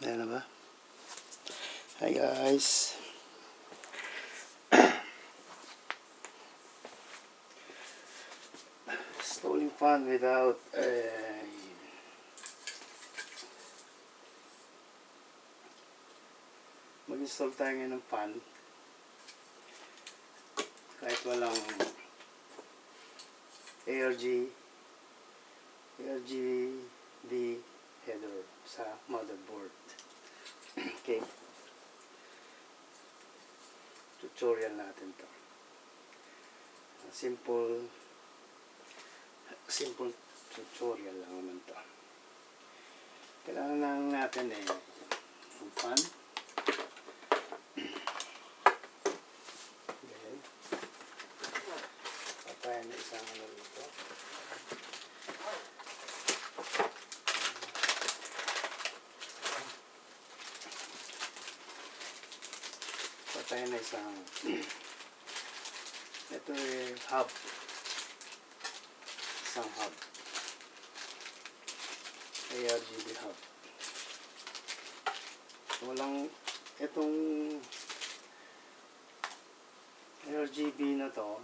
Ayan na ba? Hi guys. Installing fan without mag-install tayo ngayon ng fan kahit walang RGB header sa motherboard. Okay, tutorial natin to. Simple tutorial lang naman to. Kailangan lang natin yung fan. Okay, patayin na isang ano dito. Patayin na isang ito hub. Isang hub. RGB hub. Walang itong RGB na to,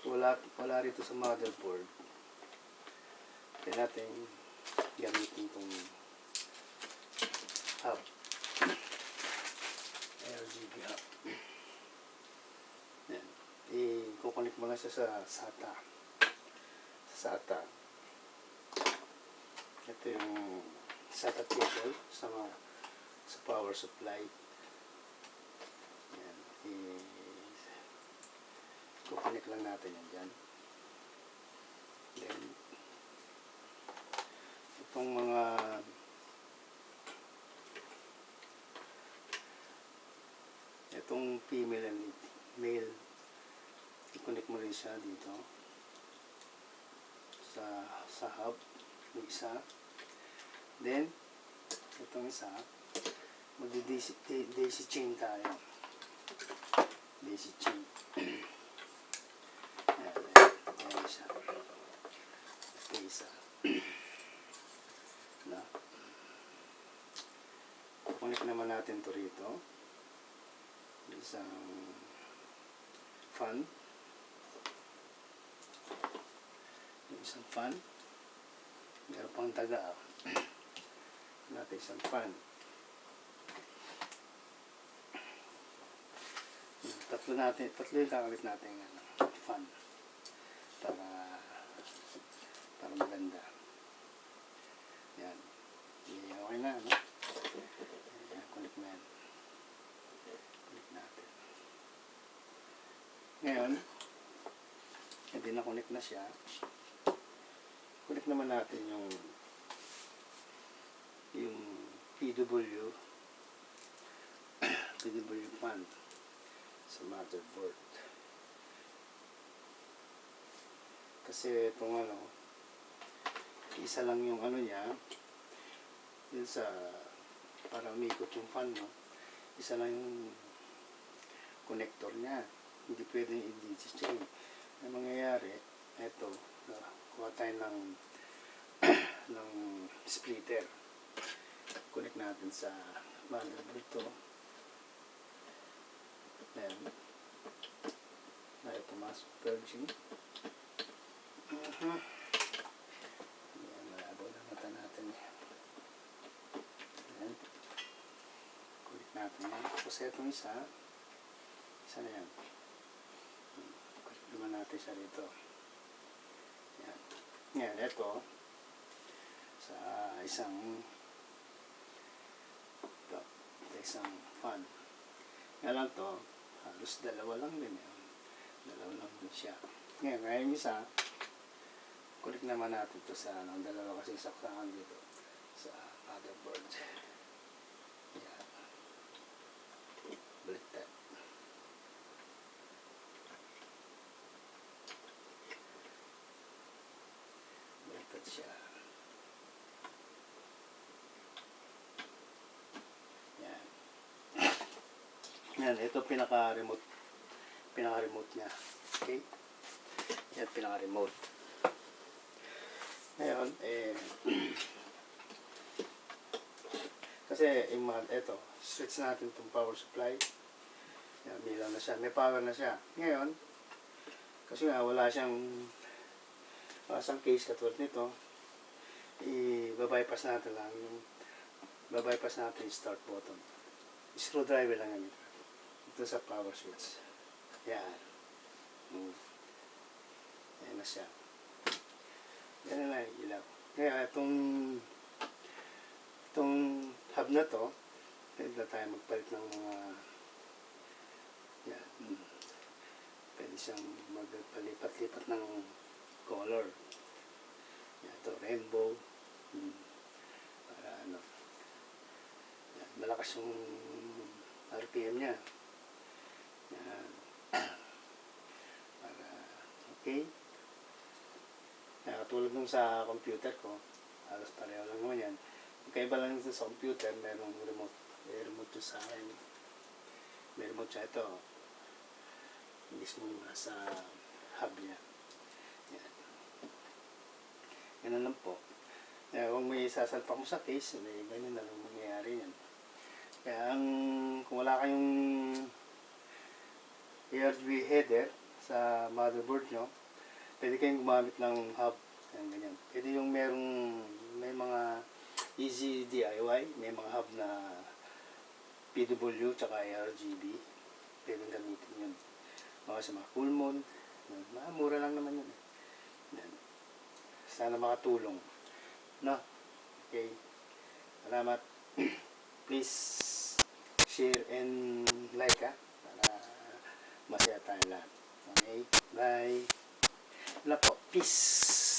wala rito sa motherboard. Kaya natin gamitin itong hub. RGB hub. Yan. I-connect mo lang siya sa SATA. Ito yung SATA cable sa power supply. Yan. I-connect lang natin yan dyan. Then, itong itong female and male, i-connect mo rin siya dito sa hub, yung isa. Then itong isa, magdi-daisy chain tayo. Daisy chain. Ayan siya. Ito isa. Na. Connect naman natin to rito. Isang fan. Isang fan. Meron pang taga. Natin isang fan. Tatlo yung kakabit natin fan. Para maganda. Yan. Okay na, no? Yan, connect na yan. Connect natin. Ngayon, hindi na-connect na siya. Connect naman natin yung PW fan sa motherboard. Kasi itong isa lang yung niya, yun para umikot yung fan, no? Isa lang yung connector niya. Hindi pwedeng i-daisy chain. Ang mangyayari, eto, kuha tayo ng splitter. Connect natin sa motherboard to. Then, tayo pumasok. Purging. Ayan, malabo na mata natin. Ayan. Connect natin yan. Tapos itong isa na yan. Connect naman natin siya dito. Ayan. Ngayon, ito sa isang fan. Ngayon to, halos dalawa lang din yan. Dalawa lang din siya. Ngayon yung isa, connect naman natin to sa dalawa kasi saksakan dito sa motherboard. Yan. Baliktad. Baliktad siya. Yan, ito pinaka-remote niya. Okay? Yan, pinaka-remote. Ngayon, kasi Kasi, eto, switch natin itong power supply. Yan, milaw na siya. May power na siya. Ngayon, kasi nga wala siyang case katulad nito, i-bypass natin lang yung start button. Screwdriver lang yan. Ito sa power switch. Yan. Yan na siya. Yan na lang ilaw. Kaya itong hub na to, pwede na tayo magpalit ng mga yan. Pwede siyang magpalipat-lipat ng color. Yan, ito, rainbow. Para ano. Yan, malakas yung RPM niya. Yan. Para, okay. Katulad nung sa computer ko, halos pareho lang naman yan. Kaiba lang ito sa computer, merong remote. May remote sa akin. May remote siya ito. Mismo nasa hub niya. Yan. Ganun lang po. Kung may sasalpa ko sa case, may ganyan na lang mangyayari yan. Kaya kung wala kayong ARGB header sa motherboard nyo, pwede kayong gumamit ng hub. Yan, ganyan. Pwede yung may mga easy DIY, may mga hub na PW tsaka ARGB. Pwede gamitin yun. Mga sa mga Coolmon. Mura lang naman yun. Yan. Sana makatulong. No? Okay. Salamat. Please share and like para masaya tayo lahat. Okay? Bye. Wala po. Peace.